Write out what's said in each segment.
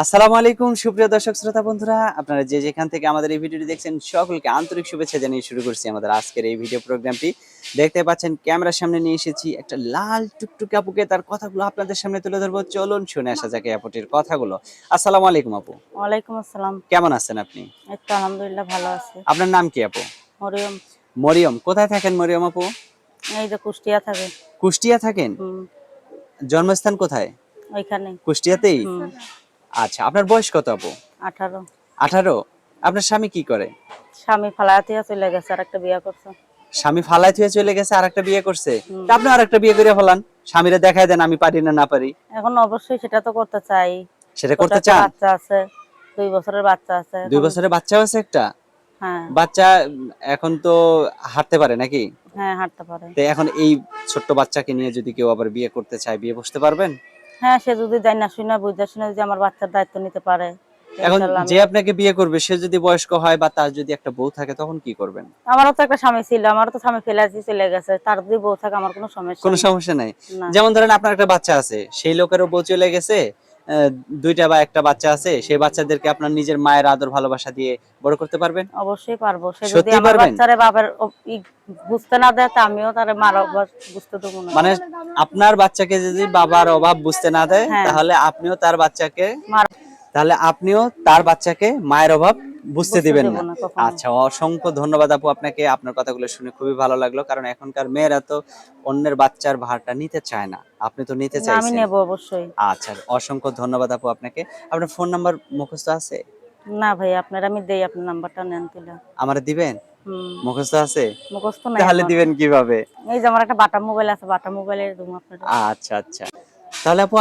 আসসালামু আলাইকুম সুপ্রিয় দর্শক শ্রোতা বন্ধুরা, আপনারা যে যেখান থেকে আমাদের এই ভিডিওটি দেখছেন সকলকে আন্তরিক শুভেচ্ছা জানিয়ে শুরু করছি আমাদের আজকের এই ভিডিও প্রোগ্রামটি। দেখতে পাচ্ছেন ক্যামেরার সামনে নিয়ে এসেছি একটা লাল টুকটুকে আপুকে, তার কথাগুলো আপনাদের সামনে তুলে ধরবো। চলুন শুনে আসা যাক এই আপুটির কথাগুলো। আসসালামু আলাইকুম আপু, ওয়ালাইকুম আসসালাম। কেমন আছেন আপনি? এই তো আলহামদুলিল্লাহ ভালো আছি। আপনার নাম কি আপু? মরিয়ম। মরিয়ম, কোথায় থাকেন মরিয়ম আপু? এই যে কুষ্টিয়া থাকে। কুষ্টিয়া থাকেন? হুম, জন্মস্থান কোথায়? ওইখানে। কুষ্টিয়াতেই? হুম, আচ্ছা, আপনার বয়স কত আপু? 18। 18। আপনার স্বামী কি করে? স্বামী ফালাতিয়া চলে গেছে আর একটা বিয়ে করছে। স্বামী ফালাই থুয়ে চলে গেছে, আর একটা বিয়ে করছে? হুম। তা আপনি আর একটা বিয়ে করে ফেলান, স্বামীরে দেখায় দেন আমি পারি না না পারি। এখন অবশ্যই সেটা তো করতে চাই। সেটা ছোট করতে একটা চান? বাচ্চা আছে, 2 বছরের বাচ্চা আছে 2 এখন। বছরের বাচ্চাও আছে একটা? হ্যাঁ, বাচ্চা এখন তো হাঁটতে পারে নাকি? হ্যাঁ হাঁটতে পারে। তো এখন এই ছোট্ট বাচ্চাকে নিয়ে যদি কেউ আবার বিয়ে করতে চায়, বিয়ে বসতে পারবেন? হ্যাঁ, সে যদি জানি না শুনে বুঝা শুনে যদি আমার বাচ্চার দায়িত্ব নিতে পারে, তো এখন ইনশাআল্লাহ আমি। যে আপনাকে বিয়ে করবে সে যদি বয়স্ক হয় বা তার যদি একটা বউ থাকে তখন কি করবেন? আমারও তো একটা স্বামী ছিল, আমারও তো স্বামী ফেলে দিয়ে চলে গেছে। তার যদি বউ থাকে আমার কোনো সমস্যা কোনো নেই। সমস্যা নাই। না। যেমন ধরেন আপনার একটা বাচ্চা আছে, সেই লোকেরও বউ চলে গেছে, 2টা বা একটা বাচ্চা আছে, সেই বাচ্চাদেরকে আপনার নিজের মায়ের আদর ভালোবাসা দিয়ে বড় করতে পারবেন? অবশ্যই পারবো। সে যদি সত্যিই আমার পারবেন? বাচ্চারে বাপের বুঝতে না দেয়, তা আমিও তার মার অভ্যাস বুঝতে দেবো না। মানে আপনার বাচ্চাকে যদি বাবার অভাব বুঝতে না দেয়, হ্যাঁ, তাহলে আপনিও তার বাচ্চাকে মার মায়ের অভাব বুঝতে বুঝতে দিবেন দেবো না। না কখনো। আচ্ছা, অসংখ্য ধন্যবাদ আপু আপনাকে। আপনার কথাগুলো শুনে খুবই ভালো লাগলো, কারণ এখনকার মেয়েরা তো অন্যের বাচ্চার ভারটা নিতে চায় না। আপনি তো নিতে না, আমি চাইছেন। নেবো অবশ্যই। আচ্ছা, অসংখ্য ধন্যবাদ আপু আপনাকে। আপনার ফোন নাম্বার মুখস্থ আছে? না ভাই, আমি দেই, আপনার নাম্বারটা নেন তুলে। আমারে দিবেন? হুম, মুখস্থ আছে? মুখস্থ নাই তাহলে আমার। দিবেন কিভাবে? এই যে আমার একটা বাটা মোবাইল আছে, বাটা মোবাইলে দেবো আপনার। আচ্ছা, আচ্ছা। তাহলে আপু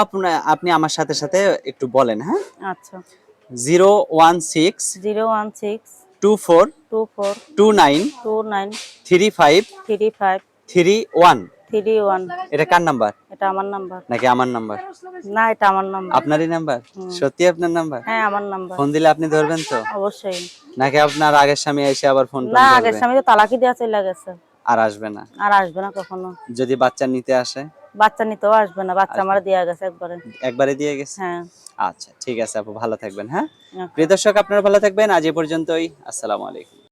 আপনি আমার সাথে সাথে একটু বলেন, হ্যাঁ? আচ্ছা। 016 016 24 24 29 29 35 35 31। 31। এটা কার নাম্বার? এটা আমার নাম্বার। নাকি আমার নাম্বার? না, এটা আমার নাম্বার। আপনারই নাম্বার? হুম। সত্যি আপনার নাম্বার? হ্যাঁ, আমার নাম্বার। ফোন দিলে আপনি ধরবেন তো? অবশ্যই। নাকি আপনার আগের স্বামী এসে আবার ফোন টোন না, আগের ধরবে? স্বামী তো তালাকই দেওয়া চলে গেছে। আর আসবে না? আর আসবে না কখনো। যদি বাচ্চা নিতে আসে? বাচ্চা নিতেও আসবে না, বাচ্চা আসবে আমার না। দেয়া গেছে একবারে। একবারে দিয়ে গেছে? হ্যাঁ। আচ্ছা, ঠিক আছে আপু, ভালো থাকবেন, হ্যাঁ? ওকে। প্রিয় দর্শক, আপনারা ভালো থাকবেন। আজ এ পর্যন্তই। আসসালামু আলাইকুম।